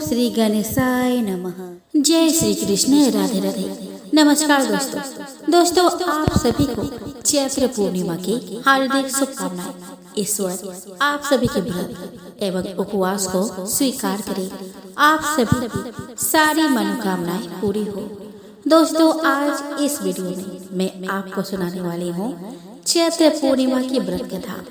श्री गणेशाय नमः। जय श्री कृष्ण। राधे राधे। नमस्कार दोस्तों आप सभी को चैत्र पूर्णिमा की हार्दिक शुभकामनाएं। ईश्वर आप सभी के व्रत एवं उपवास को स्वीकार करे, आप सभी की सारी मनोकामनाएं पूरी हो। दोस्तों आज इस वीडियो में मैं आपको सुनाने वाली हूँ चैत्र पूर्णिमा की व्रत कथा।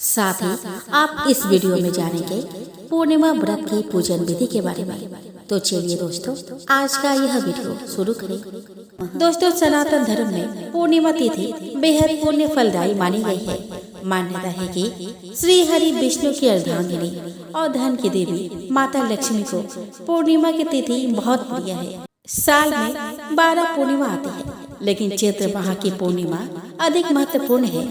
साथ ही आप इस वीडियो में जानेंगे पूर्णिमा व्रत की पूजन विधि के बारे में। तो चलिए दोस्तों आज का यह वीडियो शुरू करें। दोस्तों सनातन धर्म में पूर्णिमा तिथि बेहद पुण्य फलदायी मानी गई है। मान्यता है कि श्री हरि विष्णु की अर्धांगिनी और धन की देवी माता लक्ष्मी को पूर्णिमा की तिथि बहुत प्रिय है। साल में 12 पूर्णिमा आती है, लेकिन चैत्र माह की पूर्णिमा अधिक महत्वपूर्ण है।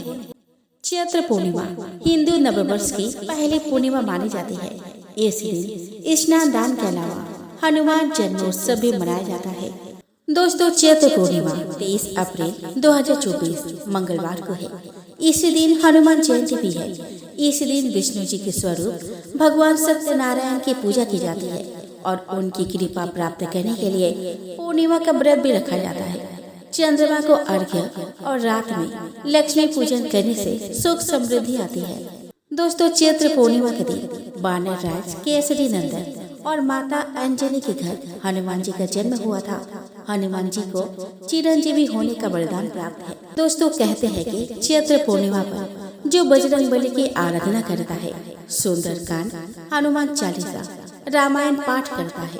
चैत्र पूर्णिमा हिंदू नववर्ष की पहली पूर्णिमा मानी जाती है। इस दिन स्नान दान के अलावा हनुमान जन्मोत्सव भी मनाया जाता है। दोस्तों चैत्र पूर्णिमा 23 अप्रैल 2024 मंगलवार को है। इस दिन हनुमान जयंती भी है। इस दिन विष्णु जी के स्वरूप भगवान सत्यनारायण की पूजा की जाती है और उनकी कृपा प्राप्त करने के लिए पूर्णिमा का व्रत भी रखा जाता है। चंद्रमा को अर्घ्य और रात में लक्ष्मी पूजन करने से सुख समृद्धि आती है। दोस्तों चैत्र पूर्णिमा के दिन वानर राज केसरी नंदन और माता अंजनी के घर हनुमान जी का जन्म हुआ था। हनुमान जी को चिरंजीवी होने का वरदान प्राप्त है। दोस्तों कहते हैं कि चैत्र पूर्णिमा पर जो बजरंग बली की आराधना करता है, सुंदरकांड, हनुमान चालीसा, रामायण पाठ करता है,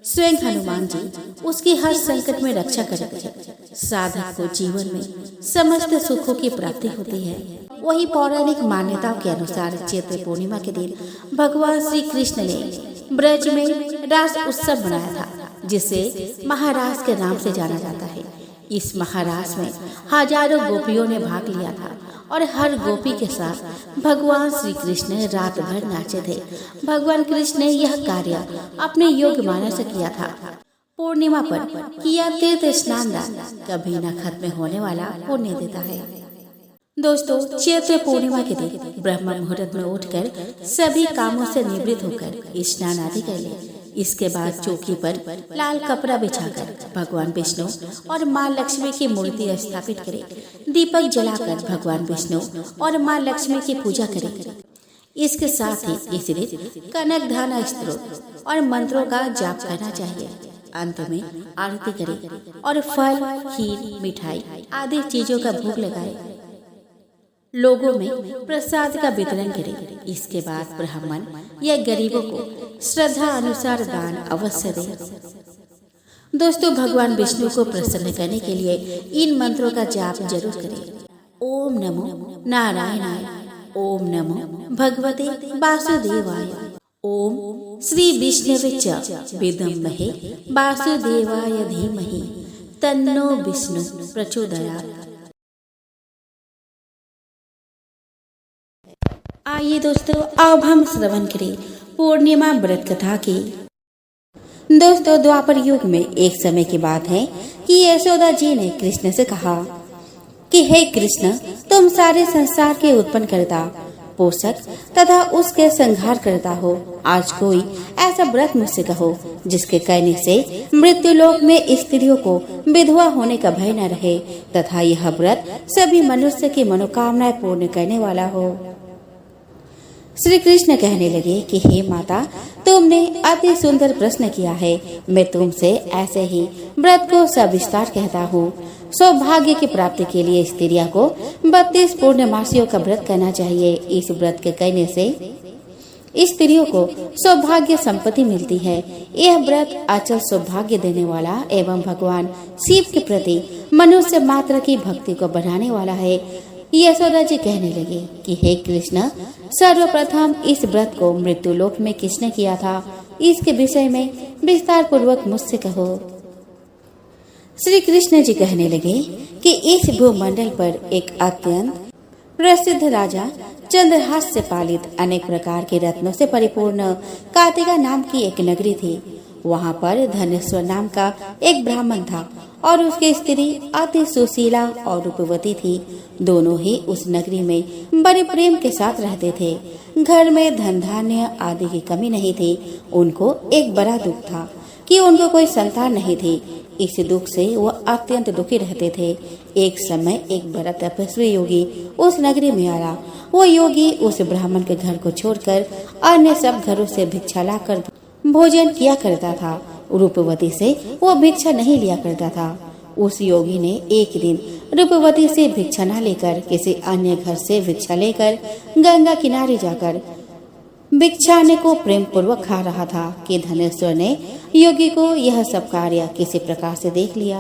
स्वयं हनुमान जी उसकी हर संकट में रक्षा करते हैं। साधक को जीवन में समस्त सुखों की प्राप्ति होती है। वही पौराणिक मान्यताओं के अनुसार चैत्र पूर्णिमा के दिन भगवान श्री कृष्ण ने ब्रज में रास उत्सव मनाया था, जिसे महारास के नाम से जाना जाता है। इस महारास में हजारों गोपियों ने भाग लिया था और हर गोपी के साथ भगवान श्री कृष्ण रात भर नाचे थे। भगवान कृष्ण ने यह कार्य अपने योग मानस से किया था। पूर्णिमा पर किया तीर्थ स्नान दान कभी न खत्म होने वाला पुण्य देता है। दोस्तों चैत्र पूर्णिमा के दिन ब्रह्म मुहूर्त में उठकर सभी कामों से निवृत्त होकर स्नान आदि कर ले। इसके बाद चौकी पर लाल कपड़ा बिछाकर भगवान विष्णु और माँ लक्ष्मी की मूर्ति स्थापित करें। दीपक जलाकर भगवान विष्णु और माँ लक्ष्मी की पूजा करें। इसके साथ ही इस दिन कनक धान स्तोत्र और मंत्रों का जाप करना चाहिए। अंत में आरती करें और फल, खीर, मिठाई आदि चीजों का भोग लगाए। लोगों में प्रसाद का वितरण करें। इसके बाद ब्राह्मण या गरीबों को श्रद्धा अनुसार दान अवश्य दें। दोस्तों भगवान विष्णु को प्रसन्न करने के लिए इन मंत्रों का जाप जरूर करें। ओम नमो नारायणाय, ओम नमो भगवते वासुदेवाय, ओम श्री विष्णवे च विद्महे वासुदेवाय धीमहि तन्नो विष्णु प्रचोदयात्। आइए दोस्तों अब हम श्रवण करें पूर्णिमा व्रत कथा की। दोस्तों द्वापर युग में एक समय की बात है कि यशोदा जी ने कृष्ण से कहा कि हे कृष्ण, तुम सारे संसार के उत्पन्न करता, पोषक तथा उसके संहार करता हो। आज कोई ऐसा व्रत मुझसे कहो जिसके करने से मृत्यु लोक में स्त्रियों को विधवा होने का भय न रहे तथा यह व्रत सभी मनुष्य की मनोकामनाएं पूर्ण करने वाला हो। श्री कृष्ण कहने लगे कि हे माता, तुमने अति सुंदर प्रश्न किया है। मैं तुमसे ऐसे ही व्रत को सविस्तार कहता हूँ। सौभाग्य की प्राप्ति के लिए स्त्रियों को 32 पूर्णमासियों का व्रत करना चाहिए। इस व्रत के करने से स्त्रियों को सौभाग्य संपत्ति मिलती है। यह व्रत अचल सौभाग्य देने वाला एवं भगवान शिव के प्रति मनुष्य मात्र की भक्ति को बढ़ाने वाला है। यशोदा जी कहने लगे कि हे कृष्ण, सर्वप्रथम इस व्रत को मृत्यु लोक में किसने किया था, इसके विषय में विस्तार पूर्वक मुझसे कहो। श्री कृष्ण जी कहने लगे कि इस भूमंडल पर एक अत्यंत प्रसिद्ध राजा चंद्रहास से पालित अनेक प्रकार के रत्नों से परिपूर्ण कार्तिका नाम की एक नगरी थी। वहाँ पर धनेश्वर नाम का एक ब्राह्मण था और उसकी स्त्री अति सुशीला और रूपवती थी। दोनों ही उस नगरी में बड़े प्रेम के साथ रहते थे। घर में धन धान्य आदि की कमी नहीं थी। उनको एक बड़ा दुख था कि उनको कोई संतान नहीं थी। इस दुख से वह अत्यंत दुखी रहते थे। एक समय एक बड़ा तपस्वी योगी उस नगरी में आया। वो योगी उस ब्राह्मण के घर को छोड़कर अन्य सब घरों से भिक्षा लाकर भोजन किया करता था। रूपवती से वो भिक्षा नहीं लिया करता था। उस योगी ने एक दिन रूपवती से भिक्षा न लेकर किसी अन्य घर से भिक्षा लेकर गंगा किनारे जाकर भिक्षाने को प्रेम पूर्वक खा रहा था कि धनेश्वर ने योगी को यह सब कार्य किसी प्रकार से देख लिया।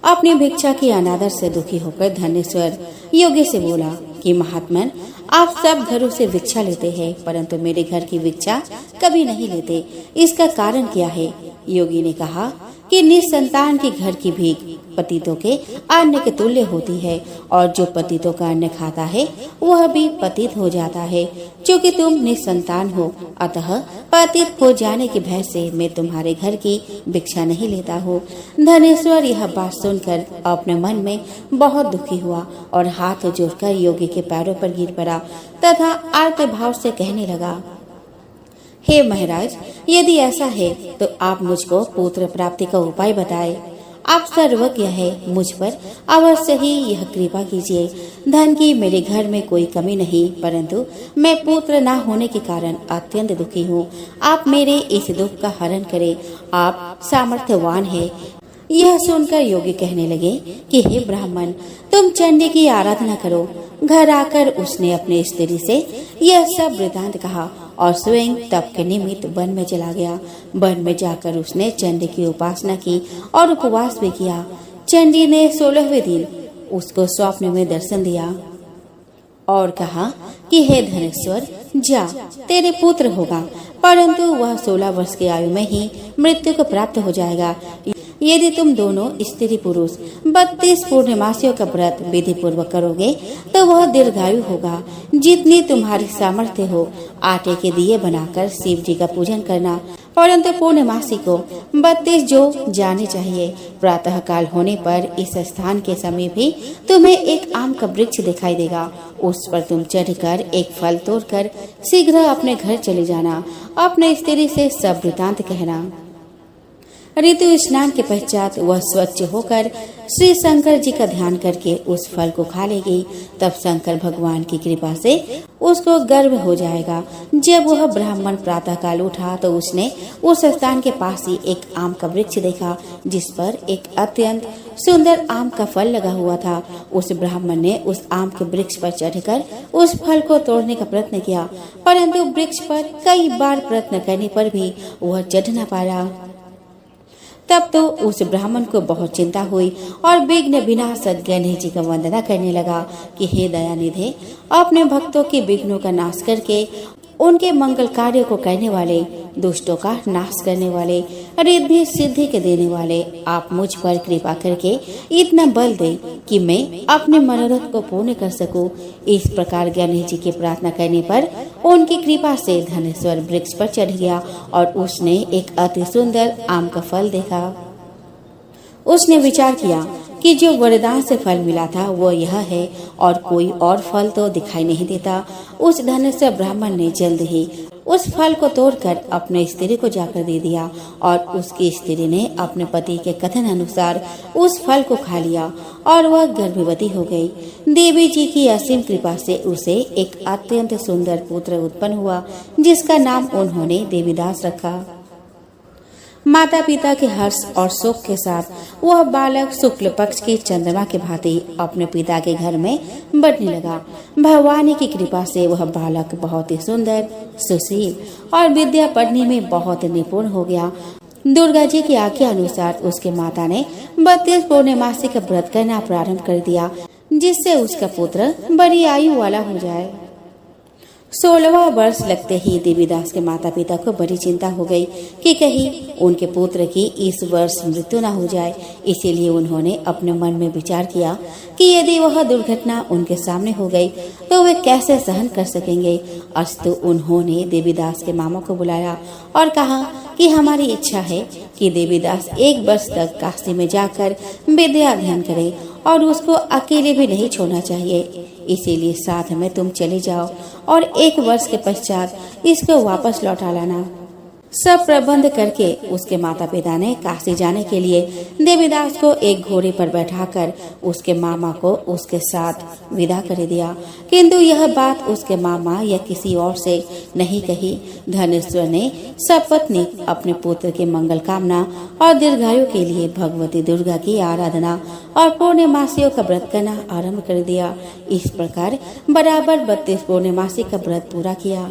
अपनी भिक्षा की अनादर से दुखी होकर धनेश्वर योगी से बोला कि महात्मन, आप सब घरों से भिक्षा लेते हैं परंतु मेरे घर की भिक्षा कभी नहीं लेते। इसका कारण क्या है? योगी ने कहा कि निसंतान के घर की भीख पतितों के अन्न के तुल्य होती है और जो पतितों का अन्न खाता है वह भी पतित हो जाता है। क्योंकि तुम निसंतान हो अतः पतित हो जाने के भय से मैं तुम्हारे घर की भिक्षा नहीं लेता हूँ। धनेश्वर यह बात सुनकर अपने मन में बहुत दुखी हुआ और हाथ जोड़कर योगी के पैरों पर गिर पड़ा तथा आर्त भाव से कहने लगा, हे महाराज, यदि ऐसा है तो आप मुझको पुत्र प्राप्ति का उपाय बताएं। आप सर्वज्ञ है, मुझ पर अवश्य ही यह कृपा कीजिए। धन की मेरे घर में कोई कमी नहीं परंतु मैं पुत्र न होने के कारण अत्यंत दुखी हूँ। आप मेरे इस दुख का हरण करें। आप सामर्थ्यवान है। यह सुनकर योगी कहने लगे कि हे ब्राह्मण, तुम चंडी की आराधना करो। घर आकर उसने अपनी स्त्री से यह सब वृतांत कहा और स्वयं तप के निमित्त वन में चला गया। वन में जाकर उसने चंडी की उपासना की और उपवास भी किया। चंडी ने 16वें दिन उसको स्वप्न में दर्शन दिया और कहा कि हे धनेश्वर, जा, तेरे पुत्र होगा परंतु वह 16 वर्ष की आयु में ही मृत्यु को प्राप्त हो जाएगा। यदि तुम दोनों स्त्री पुरुष 32 पूर्णमासियों का व्रत विधि पूर्वक करोगे तो वह दीर्घायु होगा। जितनी तुम्हारी सामर्थ्य हो आटे के दिए बनाकर शिव जी का पूजन करना, परंतु पूर्णमासी को 32 जो जाने चाहिए। प्रातः काल होने पर इस स्थान के समीप ही तुम्हें एक आम का वृक्ष दिखाई देगा। उस पर तुम चढ़कर एक फल तोड़कर शीघ्र अपने घर चले जाना। अपने स्त्री से सब वृतांत कहना। ऋतु स्नान के पश्चात वह स्वच्छ होकर श्री शंकर जी का ध्यान करके उस फल को खा लेगी। तब शंकर भगवान की कृपा से उसको गर्भ हो जाएगा। जब वह ब्राह्मण प्रातः काल उठा तो उसने उस स्थान के पास ही एक आम का वृक्ष देखा जिस पर एक अत्यंत सुंदर आम का फल लगा हुआ था। उस ब्राह्मण ने उस आम के वृक्ष पर चढ़कर उस फल को तोड़ने का प्रयत्न किया परंतु वृक्ष पर कई बार प्रयत्न करने पर भी वह चढ़ न पाया। तब तो उस ब्राह्मण को बहुत चिंता हुई और विघ्न विनाशक गणेश जी का वंदना करने लगा कि हे दयानिधे, अपने भक्तों के विघ्नों का नाश करके उनके मंगल कार्यों को करने वाले, दुष्टों का नाश करने वाले, रिद्धि सिद्धि के देने वाले, आप मुझ पर कृपा करके इतना बल दे कि मैं अपने मनोरथ को पूर्ण कर सकूं। इस प्रकार गणेश जी की प्रार्थना करने पर उनकी कृपा से धनेश्वर वृक्ष पर चढ़ गया और उसने एक अति सुंदर आम का फल देखा। उसने विचार किया कि जो वरदान से फल मिला था वो यह है और कोई और फल तो दिखाई नहीं देता। उस धनेश्वर ब्राह्मण ने जल्द ही उस फल को तोड़कर अपने स्त्री को जाकर दे दिया और उसकी स्त्री ने अपने पति के कथन अनुसार उस फल को खा लिया और वह गर्भवती हो गई। देवी जी की असीम कृपा से उसे एक अत्यंत सुंदर पुत्र उत्पन्न हुआ जिसका नाम उन्होंने देवीदास रखा। माता पिता के हर्ष और सुख के साथ वह बालक शुक्ल पक्ष के चंद्रमा के भांति अपने पिता के घर में बढ़ने लगा। भगवान की कृपा से वह बालक बहुत ही सुंदर, सुशील और विद्या पढ़ने में बहुत निपुण हो गया। दुर्गा जी की आज्ञा अनुसार उसके माता ने 32 पूर्णमासी का व्रत करना प्रारंभ कर दिया जिससे उसका पुत्र बड़ी आयु वाला हो जाए। 16वां वर्ष लगते ही देवीदास के माता पिता को बड़ी चिंता हो गई कि कहीं उनके पुत्र की इस वर्ष मृत्यु न हो जाए। इसीलिए उन्होंने अपने मन में विचार किया कि यदि वह दुर्घटना उनके सामने हो गई तो वे कैसे सहन कर सकेंगे। अस्तु उन्होंने देवीदास के मामा को बुलाया और कहा कि हमारी इच्छा है कि देवीदास 1 वर्ष तक काशी में जाकर विद्या अध्ययन करे और उसको अकेले भी नहीं छोड़ना चाहिए। इसीलिए साथ में तुम चले जाओ और 1 वर्ष के पश्चात इसको वापस लौटा लाना। सब प्रबंध करके उसके माता पिता ने काशी जाने के लिए देवीदास को एक घोड़े पर बैठाकर उसके मामा को उसके साथ विदा कर दिया। किंतु यह बात उसके मामा या किसी और से नहीं कही। धनेश्वर ने सपत्नी अपने पुत्र के मंगल कामना और दीर्घायु के लिए भगवती दुर्गा की आराधना और पूर्णिमासियों का व्रत करना आरंभ कर दिया। इस प्रकार बराबर 32 पूर्णिमासी का व्रत पूरा किया।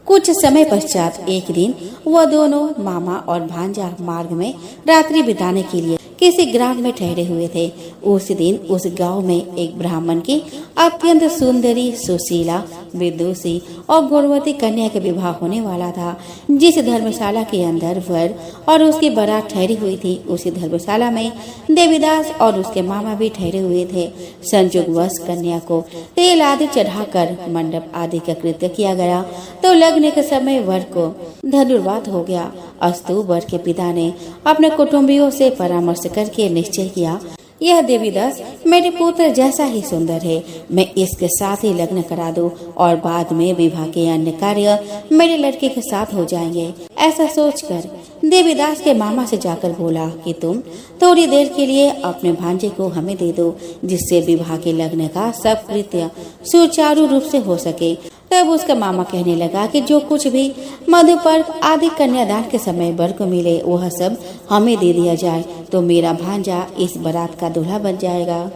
कुछ समय पश्चात एक दिन वह दोनों मामा और भांजा मार्ग में रात्रि बिताने के लिए किसी ग्राम में ठहरे हुए थे। उस दिन उस गांव में एक ब्राह्मण की अत्यंत सुंदरी, सुशीला, विदुषी और गुणवती कन्या का विवाह होने वाला था। जिस धर्मशाला के अंदर वर और उसकी बारात ठहरी हुई थी, उसी धर्मशाला में देवीदास और उसके मामा भी ठहरे हुए थे। संयोगवश कन्या को तेल आदि चढ़ाकर मंडप आदि का कृत्य किया गया तो लगने के समय वर को धनुर्वात हो गया। अस्तु वर के पिता ने अपने कुटुंबियों से परामर्श करके निश्चय किया, यह देवीदास मेरे पुत्र जैसा ही सुंदर है, मैं इसके साथ ही लग्न करा दूं और बाद में विवाह के अन्य कार्य मेरे लड़के के साथ हो जाएंगे। ऐसा सोचकर देवीदास के मामा से जाकर बोला कि तुम थोड़ी देर के लिए अपने भांजे को हमें दे दो, जिससे विवाह के लग्न का सब कृत्य सुचारू रूप से हो सके। तब उसका मामा कहने लगा कि जो कुछ भी मधुपर्क आदि कन्यादान के समय वर को मिले वह सब हमें दे दिया जाए तो मेरा भांजा इस बारात का दूल्हा बन जाएगा।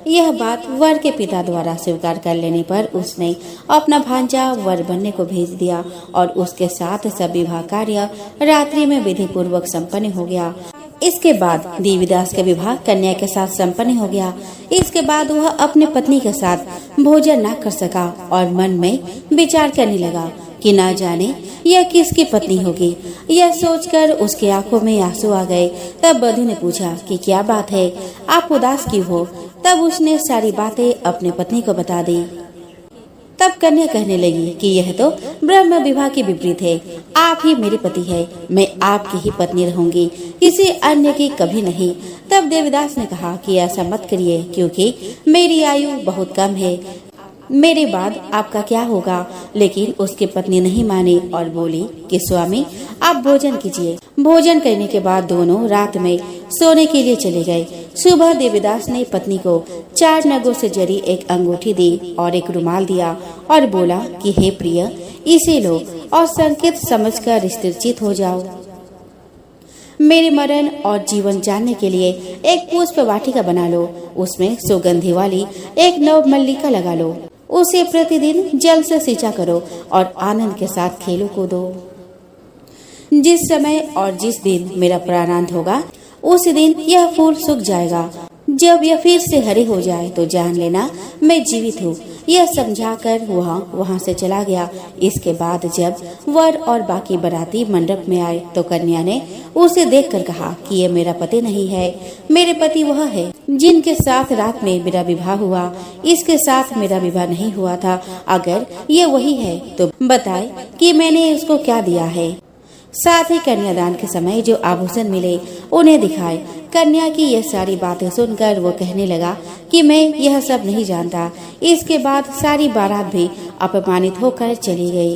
यह बात वर के पिता द्वारा स्वीकार कर लेने पर उसने अपना भांजा वर बनने को भेज दिया और उसके साथ सब विवाह कार्य रात्रि में विधि पूर्वक संपन्न हो गया। इसके बाद देवीदास का विवाह कन्या के साथ संपन्न हो गया। इसके बाद वह अपनी पत्नी के साथ भोजन न कर सका और मन में विचार करने लगा कि ना जाने यह किसकी पत्नी होगी। यह सोचकर उसके आंखों में आंसू आ गए। तब वधू ने पूछा कि क्या बात है, आप उदास क्यों हो। तब उसने सारी बातें अपने पत्नी को बता दी। तब कन्या कहने लगी कि यह तो ब्रह्म विवाह के विपरीत है, आप ही मेरे पति है, मैं आपकी ही पत्नी रहूंगी, किसी अन्य की कभी नहीं। तब देवीदास ने कहा कि ऐसा मत करिए, क्योंकि मेरी आयु बहुत कम है, मेरे बाद आपका क्या होगा। लेकिन उसकी पत्नी नहीं मानी और बोली कि स्वामी आप भोजन कीजिए। भोजन करने के बाद दोनों रात में सोने के लिए चले गए। सुबह देवीदास ने पत्नी को 4 नगों से जड़ी एक अंगूठी दी और एक रुमाल दिया और बोला कि हे प्रिय, इसे लो और संकेत समझकर स्थिरचित हो जाओ। मेरे मरण और जीवन जानने के लिए एक पुष्प वाटिका बना लो, उसमें सुगंधी वाली एक नव मल्लिका लगा लो, उसे प्रतिदिन जल से सिंचा करो और आनंद के साथ खेलो कूदो। जिस समय और जिस दिन मेरा प्राणांत होगा उस दिन यह फूल सूख जाएगा। जब यह फिर से हरे हो जाए तो जान लेना मैं जीवित हूँ। यह समझाकर वहाँ से चला गया। इसके बाद जब वर और बाकी बाराती मंडप में आए तो कन्या ने उसे देखकर कहा कि यह मेरा पति नहीं है, मेरे पति वह है जिनके साथ रात में मेरा विवाह हुआ। इसके साथ मेरा विवाह नहीं हुआ था। अगर ये वही है तो बताए कि मैंने उसको क्या दिया है। साथ ही कन्यादान के समय जो आभूषण मिले उन्हें दिखाए। कन्या की यह सारी बातें सुनकर वो कहने लगा कि मैं यह सब नहीं जानता। इसके बाद सारी बारात भी अपमानित होकर चली गई।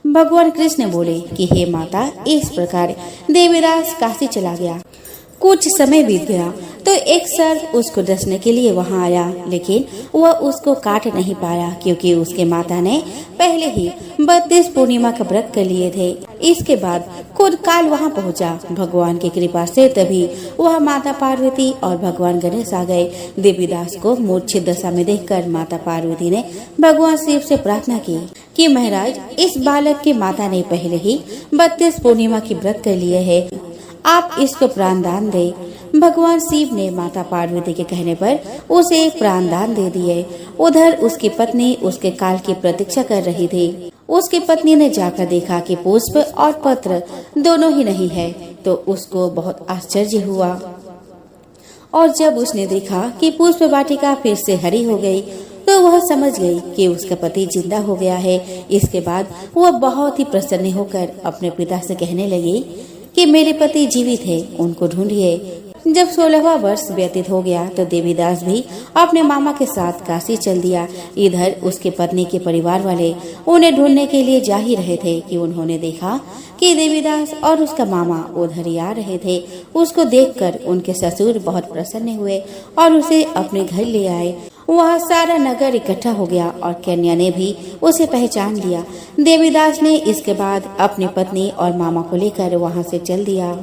भगवान कृष्ण बोले कि हे माता, इस प्रकार देवीदास काशी चला गया। कुछ समय बीत गया तो एक सर्प उसको डसने के लिए वहां आया, लेकिन वह उसको काट नहीं पाया क्योंकि उसके माता ने पहले ही 32 पूर्णिमा का व्रत कर लिए थे। इसके बाद खुद काल वहां पहुंचा। भगवान की कृपा से तभी वह माता पार्वती और भगवान गणेश आ गए। देवीदास को मूर्छित दशा में देखकर माता पार्वती ने भगवान शिव से प्रार्थना की कि महाराज, इस बालक की माता ने पहले ही 32 पूर्णिमा की व्रत कर लिए है, आप इसको प्राण दान दे। भगवान शिव ने माता पार्वती के कहने पर उसे प्राणदान दे दिए। उधर उसकी पत्नी उसके काल की प्रतीक्षा कर रही थी। उसकी पत्नी ने जाकर देखा कि पुष्प और पत्र दोनों ही नहीं है, तो उसको बहुत आश्चर्य हुआ। और जब उसने देखा कि पुष्प वाटिका फिर से हरी हो गई, तो वह समझ गई कि उसका पति जिंदा हो गया है। इसके बाद वह बहुत ही प्रसन्न होकर अपने पिता से कहने लगी कि मेरे पति जीवित है, उनको ढूंढिए। जब 16वां वर्ष व्यतीत हो गया तो देवीदास भी अपने मामा के साथ काशी चल दिया। इधर उसके पत्नी के परिवार वाले उन्हें ढूंढने के लिए जा ही रहे थे कि उन्होंने देखा कि देवीदास और उसका मामा उधर ही आ रहे थे। उसको देखकर उनके ससुर बहुत प्रसन्न हुए और उसे अपने घर ले आए। वहाँ सारा नगर इकट्ठा हो गया और कन्या ने भी उसे पहचान लिया। देवीदास ने इसके बाद अपनी पत्नी और मामा को लेकर वहाँ से चल दिया।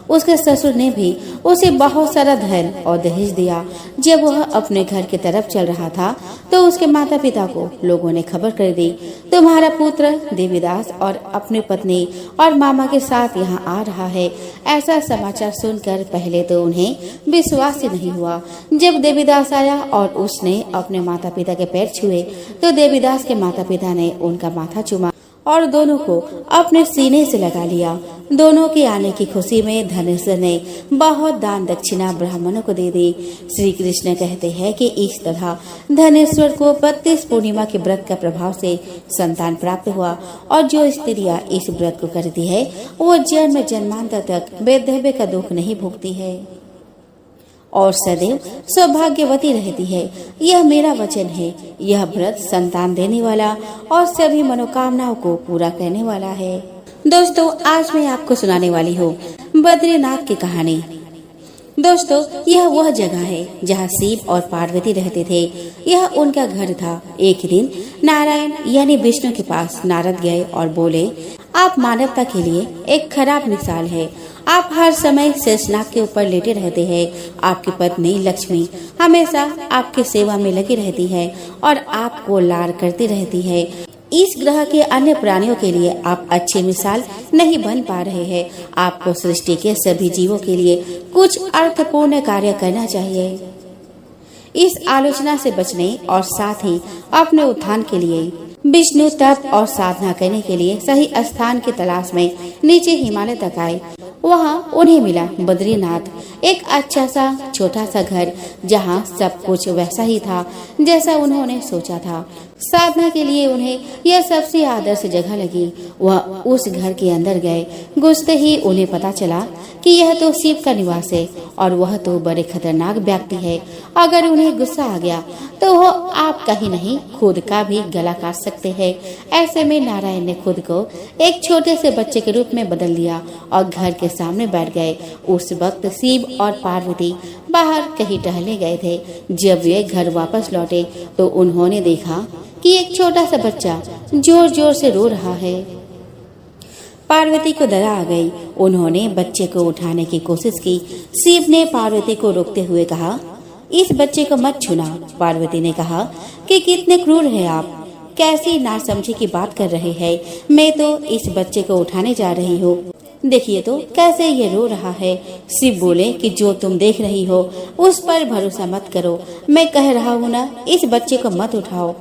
उसके ससुर ने भी उसे बहुत सारा धन और दहेज दिया। जब वह अपने घर की तरफ चल रहा था तो उसके माता पिता को लोगों ने खबर कर दी, तुम्हारा पुत्र देवीदास और अपनी पत्नी और मामा के साथ यहाँ आ रहा है। ऐसा समाचार सुनकर पहले तो उन्हें विश्वास ही नहीं हुआ। जब देवीदास आया और उसने अपने माता पिता के पैर छुए तो देवीदास के माता पिता ने उनका माथा चूमा और दोनों को अपने सीने से लगा लिया। दोनों के आने की खुशी में धनेश्वर ने बहुत दान दक्षिणा ब्राह्मणों को दे दी। श्री कृष्ण कहते हैं कि इस तरह धनेश्वर को 32 पूर्णिमा के व्रत का प्रभाव से संतान प्राप्त हुआ और जो स्त्रियां इस व्रत को करती है वो जन्म जन्मांतर तक वैधव्य का दुख नहीं भोगती है और सदैव सौभाग्यवती रहती है। यह मेरा वचन है। यह व्रत संतान देने वाला और सभी मनोकामनाओं को पूरा करने वाला है। दोस्तों, आज मैं आपको सुनाने वाली हूँ बद्रीनाथ की कहानी। दोस्तों, यह वह जगह है जहाँ शिव और पार्वती रहते थे। यह उनका घर था। एक दिन नारायण यानी विष्णु के पास नारद गए और बोले, आप मानवता के लिए एक खराब मिसाल है। आप हर समय शेषनाग के ऊपर लेटे रहते हैं। आपकी पत्नी लक्ष्मी हमेशा आपकी सेवा में लगी रहती है और आपको लाड़ करती रहती है। इस ग्रह के अन्य प्राणियों के लिए आप अच्छी मिसाल नहीं बन पा रहे हैं। आपको सृष्टि के सभी जीवों के लिए कुछ अर्थपूर्ण कार्य करना चाहिए। इस आलोचना से बचने और साथ ही अपने उत्थान के लिए विष्णु तप और साधना करने के लिए सही स्थान की तलाश में नीचे हिमालय तक आए। वहाँ उन्हें मिला बद्रीनाथ, एक अच्छा सा छोटा सा घर जहाँ सब कुछ वैसा ही था जैसा उन्होंने सोचा था। साधना के लिए उन्हें यह सबसे आदर्श जगह लगी। वह उस घर के अंदर गए। घुसते ही उन्हें पता चला कि यह तो शिव का निवास है और वह तो बड़े खतरनाक व्यक्ति है। अगर उन्हें गुस्सा आ गया तो वो आपका ही नहीं खुद का भी गला काट सकते हैं। ऐसे में नारायण ने खुद को एक छोटे से बच्चे के रूप में बदल लिया और घर के सामने बैठ गए। उस वक्त शिव और पार्वती बाहर कहीं टहलने गए थे। जब वे घर वापस लौटे तो उन्होंने देखा कि एक छोटा सा बच्चा जोर जोर से रो रहा है। पार्वती को दया आ गई। उन्होंने बच्चे को उठाने की कोशिश की। शिव ने पार्वती को रोकते हुए कहा, इस बच्चे को मत छूना। पार्वती ने कहा कि कितने क्रूर हैं आप, कैसी नासमझी की बात कर रहे हैं। मैं तो इस बच्चे को उठाने जा रही हूँ। देखिए तो कैसे ये रो रहा है। शिव बोले कि जो तुम देख रही हो उस पर भरोसा मत करो। मैं कह रहा हूँ ना, इस बच्चे को मत उठाओ।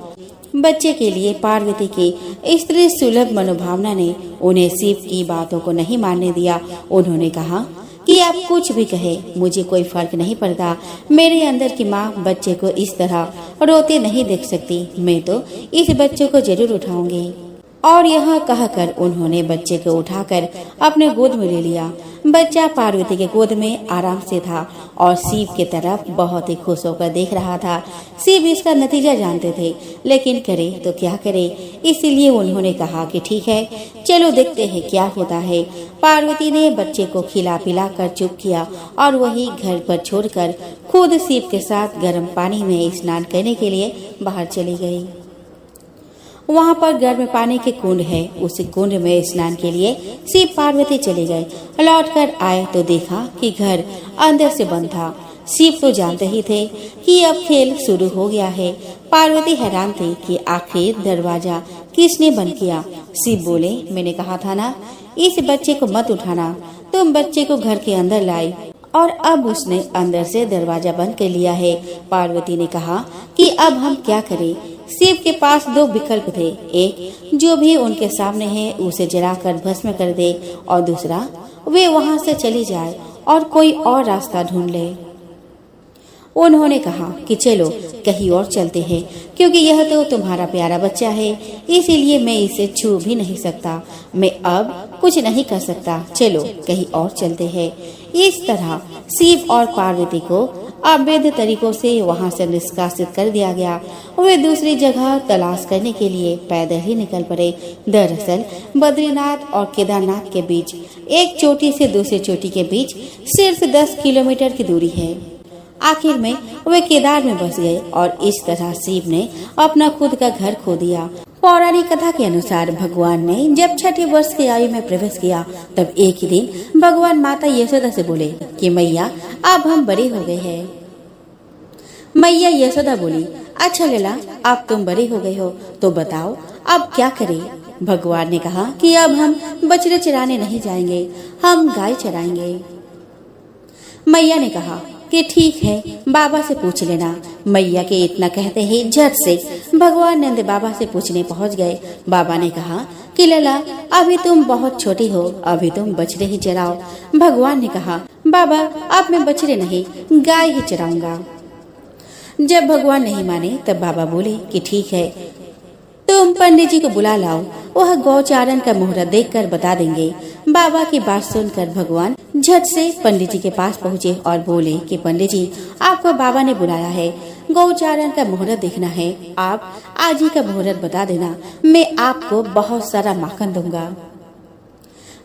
बच्चे के लिए पार्वती की स्त्री सुलभ मनोभावना ने उन्हें शिव की बातों को नहीं मानने दिया। उन्होंने कहा कि आप कुछ भी कहे, मुझे कोई फर्क नहीं पड़ता। मेरे अंदर की माँ बच्चे को इस तरह रोते नहीं देख सकती। मैं तो इस बच्चे को जरूर उठाऊंगी। और यह कहकर उन्होंने बच्चे को उठाकर अपने गोद में ले लिया। बच्चा पार्वती के गोद में आराम से था और शिव की तरफ बहुत ही खुश होकर देख रहा था। शिव इसका नतीजा जानते थे, लेकिन करे तो क्या करे, इसीलिए उन्होंने कहा कि ठीक है, चलो देखते हैं क्या होता है। पार्वती ने बच्चे को खिला पिला कर चुप किया और वही घर पर छोड़कर खुद शिव के साथ गर्म पानी में स्नान करने के लिए बाहर चली गई। वहाँ पर गर्म पानी के कुंड है। उस कुंड में स्नान के लिए शिव पार्वती चले गए। लौटकर आए तो देखा कि घर अंदर से बंद था। शिव तो जानते ही थे कि अब खेल शुरू हो गया है। पार्वती हैरान थी कि आखिर दरवाजा किसने बंद किया। शिव बोले, मैंने कहा था ना, इस बच्चे को मत उठाना। तुम बच्चे को घर के अंदर लाई और अब उसने अंदर से दरवाजा बंद कर लिया है। पार्वती ने कहा कि अब हम क्या करें। शिव के पास दो विकल्प थे, एक जो भी उनके सामने है उसे जलाकर भस्म कर दे और दूसरा वे वहां से चली जाए और कोई और रास्ता ढूंढ ले। उन्होंने कहा कि चलो कहीं और चलते हैं, क्योंकि यह तो तुम्हारा प्यारा बच्चा है, इसीलिए मैं इसे छू भी नहीं सकता। मैं अब कुछ नहीं कर सकता, चलो कहीं और चलते हैं। इस तरह शिव और पार्वती को अवैध तरीकों से वहां से निष्कासित कर दिया गया। वे दूसरी जगह तलाश करने के लिए पैदल ही निकल पड़े। दरअसल बद्रीनाथ और केदारनाथ के बीच एक चोटी से दूसरी चोटी के बीच सिर्फ 10 किलोमीटर की दूरी है। आखिर में वे केदार में बस गए और इस तरह शिव ने अपना खुद का घर खो दिया। पौराणिक कथा के अनुसार भगवान ने जब 6 वर्ष की आयु में प्रवेश किया, तब एक ही दिन भगवान माता यशोदा से बोले कि मैया अब हम बड़े हो गए हैं। मैया यशोदा बोली, अच्छा लला, अब तुम बड़े हो गए हो तो बताओ अब क्या करें। भगवान ने कहा कि अब हम बछड़े चराने नहीं जाएंगे, हम गाय चराएंगे। मैया ने कहा कि ठीक है, बाबा से पूछ लेना। मैया के इतना कहते ही झट से भगवान नंद बाबा से पूछने पहुंच गए। बाबा ने कहा कि लला, अभी तुम बहुत छोटी हो, अभी तुम बछड़े ही चराओ। भगवान ने कहा, बाबा अब मैं बछड़े नहीं गाय ही चराऊंगा। जब भगवान नहीं माने तब बाबा बोले कि ठीक है, तुम पंडित जी को बुला लाओ, वह गौचारण का मुहूर्त देखकर बता देंगे। बाबा की बात सुनकर भगवान झट से पंडित जी के पास पहुँचे और बोले कि पंडित जी, आपको बाबा ने बुलाया है, गौचारण का मुहूर्त देखना है, आप आज ही का मुहूर्त बता देना, मैं आपको बहुत सारा माखन दूंगा।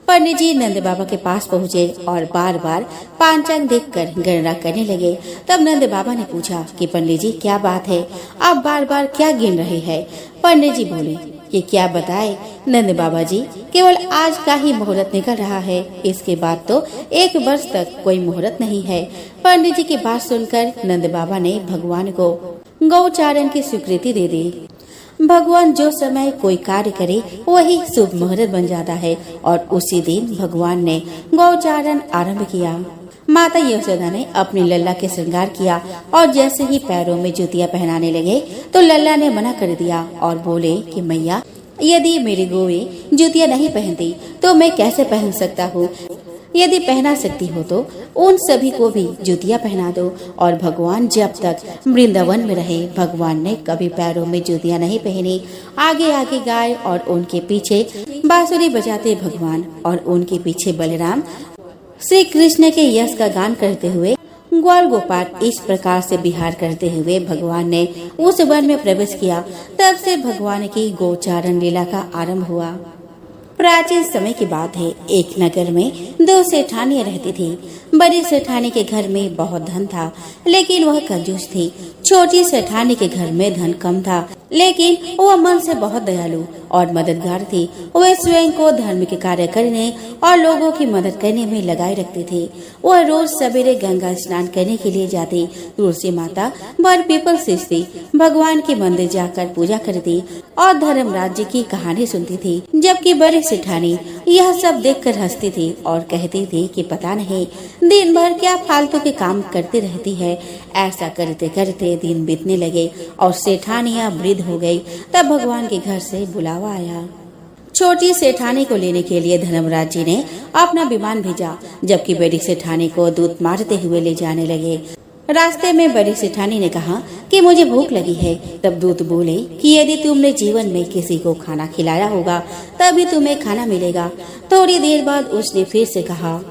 पंडित जी नंद बाबा के पास पहुँचे और बार बार पांचांग देखकर गणना करने लगे। तब नंद बाबा ने पूछा कि पंडित जी क्या बात है, आप बार बार क्या गिन रहे हैं। पंडित जी बोले कि क्या बताए नंद बाबा जी, केवल आज का ही मुहूर्त निकल रहा है, इसके बाद तो 1 वर्ष तक कोई मुहूर्त नहीं है। पंडित जी की बात सुनकर नंद बाबा ने भगवान को गौचारण की स्वीकृति दे दी। भगवान जो समय कोई कार्य करे वही शुभ मुहूर्त बन जाता है और उसी दिन भगवान ने गौचारण आरंभ किया। माता यशोदा ने अपनी लल्ला के श्रृंगार किया और जैसे ही पैरों में जूतियां पहनाने लगे तो लल्ला ने मना कर दिया और बोले कि मैया, यदि मेरी गोवी जूतियां नहीं पहनती तो मैं कैसे पहन सकता हूँ। यदि पहना सकती हो तो उन सभी को भी जूतियां पहना दो। और भगवान जब तक वृंदावन में रहे, भगवान ने कभी पैरों में जूतियां नहीं पहनी। आगे आगे गाय और उनके पीछे बांसुरी बजाते भगवान और उनके पीछे बलराम श्री कृष्ण के यश का गान करते हुए ग्वाल गोपाल इस प्रकार से विहार करते हुए भगवान ने उस वन में प्रवेश किया। तब से भगवान की गौचारण लीला का आरंभ हुआ। प्राचीन समय की बात है, एक नगर में 2 सेठानियां रहती थी। बड़ी सेठानी के घर में बहुत धन था, लेकिन वह कंजूस थी। छोटी सेठानी के घर में धन कम था, लेकिन वह मन से बहुत दयालु और मददगार थी। वह स्वयं को धर्म के कार्य करने और लोगों की मदद करने में लगाए रखती थी। वह रोज सवेरे गंगा स्नान करने के लिए जाती, तुलसी माता बर पीपल सींचती, भगवान के मंदिर जाकर पूजा करती और धर्म राज्य की कहानी सुनती थी। जबकि बड़ी सेठानी यह सब देखकर हंसती थी और कहती थी कि पता नहीं दिन भर क्या फालतू के काम करती रहती है। ऐसा करते करते दिन बीतने लगे और सेठानियां वृद्ध हो गई। तब भगवान के घर से बुलावा आया। छोटी सेठानी को लेने के लिए धर्मराज जी ने अपना विमान भेजा, जबकि बड़ी सेठानी को दूत मारते हुए ले जाने लगे। रास्ते में बड़ी सेठानी ने कहा कि मुझे भूख लगी है। तब दूत बोले कि यदि तुमने जीवन में किसी को खाना खिलाया होगा तभी तुम्हें खाना मिलेगा। थोड़ी देर बाद उसने फिर से कहा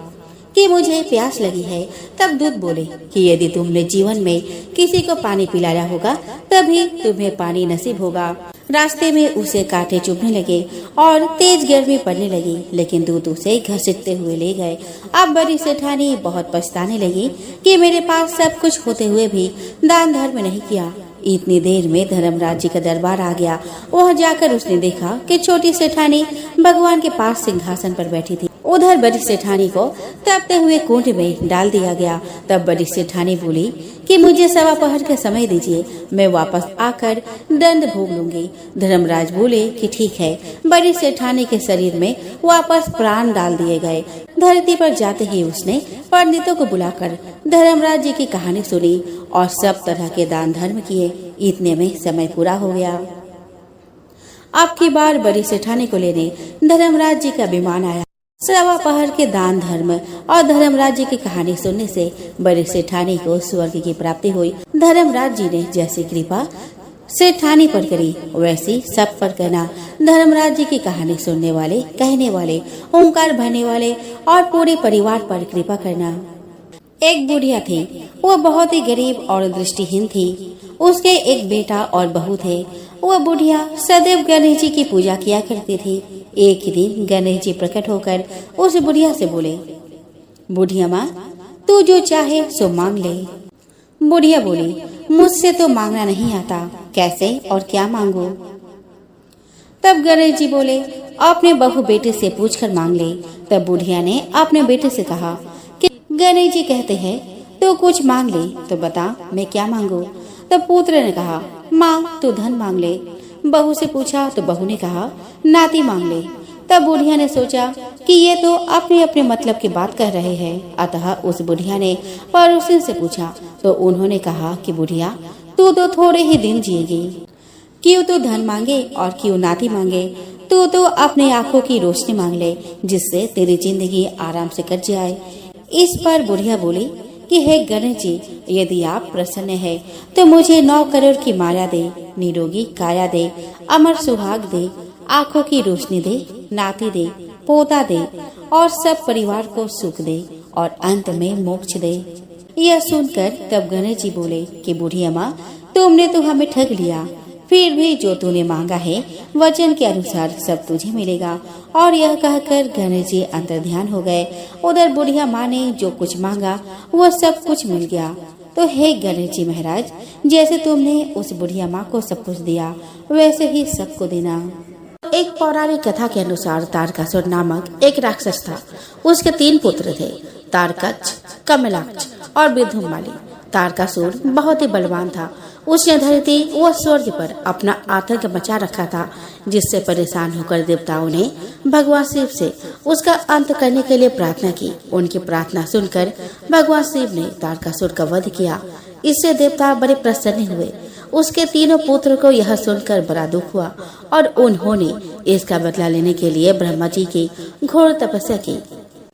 कि मुझे प्यास लगी है। तब दूत बोले कि यदि तुमने जीवन में किसी को पानी पिलाया होगा तभी तुम्हें पानी नसीब होगा। रास्ते में उसे कांटे चुभने लगे और तेज गर्मी पड़ने लगी, लेकिन दूत उसे घसीटते हुए ले गए। अब बड़ी सेठानी बहुत पछताने लगी कि मेरे पास सब कुछ होते हुए भी दान धर्म नहीं किया। इतनी देर में धर्मराज जी का दरबार आ गया। वह जाकर उसने देखा कि छोटी सेठानी भगवान के पास सिंहासन पर बैठी थी। उधर बड़ी सेठानी को तपते हुए कुंड में डाल दिया गया। तब बड़ी सेठानी बोली कि मुझे 1:15 का समय दीजिए, मैं वापस आकर दंड भोग लूंगी। धर्मराज बोले कि ठीक है। बड़ी सेठानी के शरीर में वापस प्राण डाल दिए गए। धरती पर जाते ही उसने पंडितों को बुलाकर धर्मराज जी की कहानी सुनी और सब तरह के दान धर्म किए। इतने में समय पूरा हो गया। अब की बार बड़ी सेठानी को लेने धर्मराज जी का विमान आया। सवा पहर के दान धर्म और धर्मराज जी की कहानी सुनने से बड़ी सेठानी को स्वर्ग की प्राप्ति हुई। धर्मराज जी ने जैसी कृपा सेठानी पर करी वैसी सब पर करना। धर्मराज जी की कहानी सुनने वाले, कहने वाले, ओंकार भरने वाले और पूरे परिवार पर कृपा करना। एक बुढ़िया थी, वो बहुत ही गरीब और दृष्टिहीन थी। उसके एक बेटा और बहू थे। वह बुढ़िया सदैव गणेश जी की पूजा किया करती थी। एक ही दिन गणेश जी प्रकट होकर उस बुढ़िया से बोले, बुढ़िया माँ, तू जो चाहे सो मांग ले। बुढ़िया बोली, मुझसे तो मांगना नहीं आता, कैसे और क्या मांगू? तब गणेश जी बोले, अपने बहू बेटे से पूछकर मांग ले। तब बुढ़िया ने अपने बेटे से कहा कि गणेश जी कहते हैं तो कुछ मांग ले, तो बता मैं क्या मांगू? तब पुत्र ने कहा, माँ तू धन मांग ले। बहू से पूछा तो बहू ने कहा, नाती मांग ले। तब बुढ़िया ने सोचा कि ये तो अपने अपने मतलब की बात कर रहे हैं। अतः उस बुढ़िया ने पड़ोसिन से पूछा तो उन्होंने कहा कि बुढ़िया तू तो थोड़े ही दिन जिएगी, क्यों तू धन मांगे और क्यों नाती मांगे? तू तो अपने आंखों की रोशनी मांग ले, जिससे तेरी जिंदगी आराम से कट जाए। इस पर बुढ़िया बोली कि हे गणेश जी, यदि आप प्रसन्न है तो मुझे 9 करोड़ की माला दे, निरोगी काया दे, अमर सुहाग दे, आंखों की रोशनी दे, नाती दे, पोता दे और सब परिवार को सुख दे और अंत में मोक्ष दे। यह सुनकर तब गणेश जी बोले कि बुढ़िया माँ, तुमने तो हमें ठग लिया। फिर भी जो तूने मांगा है वचन के अनुसार सब तुझे मिलेगा। और यह कहकर गणेश जी अंतर्ध्यान हो गए। उधर बुढ़िया माँ ने जो कुछ मांगा वह सब कुछ मिल गया। तो हे गणेश जी महाराज, जैसे तुमने उस बुढ़िया माँ को सब कुछ दिया वैसे ही सबको देना। एक पौराणिक कथा के अनुसार तारकासुर नामक एक राक्षस था। उसके 3 पुत्र थे, तारकक्ष, कमलाक्ष और विद्युम्माली। तारकासुर बहुत ही बलवान था। उसने धरती व स्वर्ग पर अपना आतंक मचा रखा था, जिससे परेशान होकर देवताओं ने भगवान शिव से उसका अंत करने के लिए प्रार्थना की। उनकी प्रार्थना सुनकर भगवान शिव ने तारकासुर का वध किया। इससे देवता बड़े प्रसन्न हुए। उसके 3 पुत्र को यह सुनकर बड़ा दुख हुआ और उन्होंने इसका बदला लेने के लिए ब्रह्मा जी की घोर तपस्या की।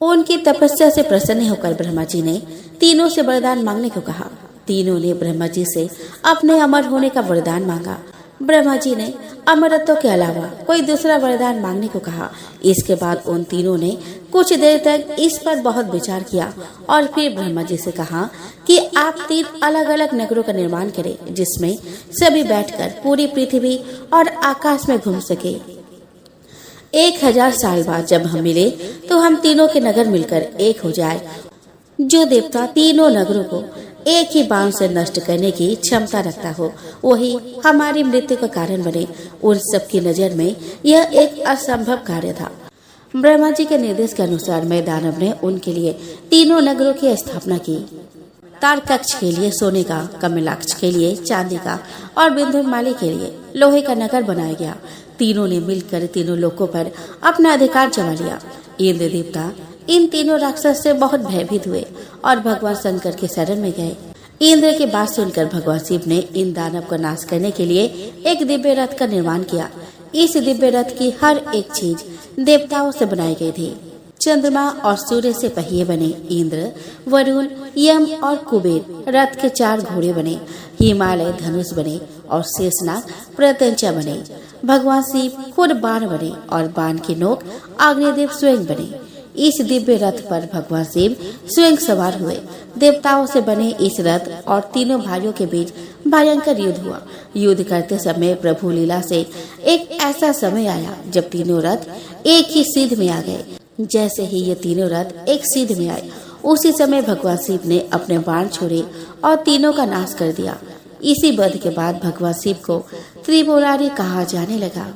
उनकी तपस्या से प्रसन्न होकर ब्रह्मा जी ने तीनों से वरदान मांगने को कहा। तीनों ने ब्रह्मा जी से अपने अमर होने का वरदान मांगा। ब्रह्मा जी ने अमरत्व के अलावा कोई दूसरा वरदान मांगने को कहा। इसके बाद उन तीनों ने कुछ देर तक इस पर बहुत विचार किया और फिर ब्रह्मा जी से कहा कि आप 3 अलग अलग नगरों का निर्माण करें, जिसमें सभी बैठकर पूरी पृथ्वी और आकाश में घूम सके। 1000 साल बाद जब हम मिले तो हम तीनों के नगर मिलकर एक हो जाए। जो देवता तीनों नगरों को एक ही बाण से नष्ट करने की क्षमता रखता हो, वही हमारी मृत्यु का कारण बने। उन सबकी नजर में यह एक असंभव कार्य था। ब्रह्मा जी के निर्देश के अनुसार मैं दानव ने उनके लिए तीनों नगरों की स्थापना की। तारकक्ष के लिए सोने का, कमलाक्ष के लिए चांदी का और विद्युम्माली के लिए लोहे का नगर बनाया गया। तीनों ने मिलकर तीनों लोकों पर अपना अधिकार जमा लिया। इंद्र देवता इन तीनों राक्षस से बहुत भयभीत हुए और भगवान शंकर के शरण में गए। इंद्र की बात सुनकर भगवान शिव ने इन दानव का नाश करने के लिए एक दिव्य रथ का निर्माण किया। इस दिव्य रथ की हर एक चीज देवताओं से बनाई गई थी। चंद्रमा और सूर्य से पहिए बने। इंद्र, वरुण, यम और कुबेर रथ के 4 घोड़े बने। हिमालय धनुष बने और शेषनाग प्रत्यंचा बने। भगवान शिव खुद बाण बने और बाण की नोक अग्निदेव स्वयं बने। इस दिव्य रथ पर भगवान शिव स्वयं सवार हुए। देवताओं से बने इस रथ और तीनों भाइयों के बीच भयंकर युद्ध हुआ। युद्ध करते समय प्रभु लीला से एक ऐसा समय आया जब तीनों रथ एक ही सीध में आ गए। जैसे ही ये तीनों रथ एक सीध में आए, उसी समय भगवान शिव ने अपने बाण छोड़े और तीनों का नाश कर दिया। इसी वध के बाद भगवान शिव को त्रिपुरारी कहा जाने लगा।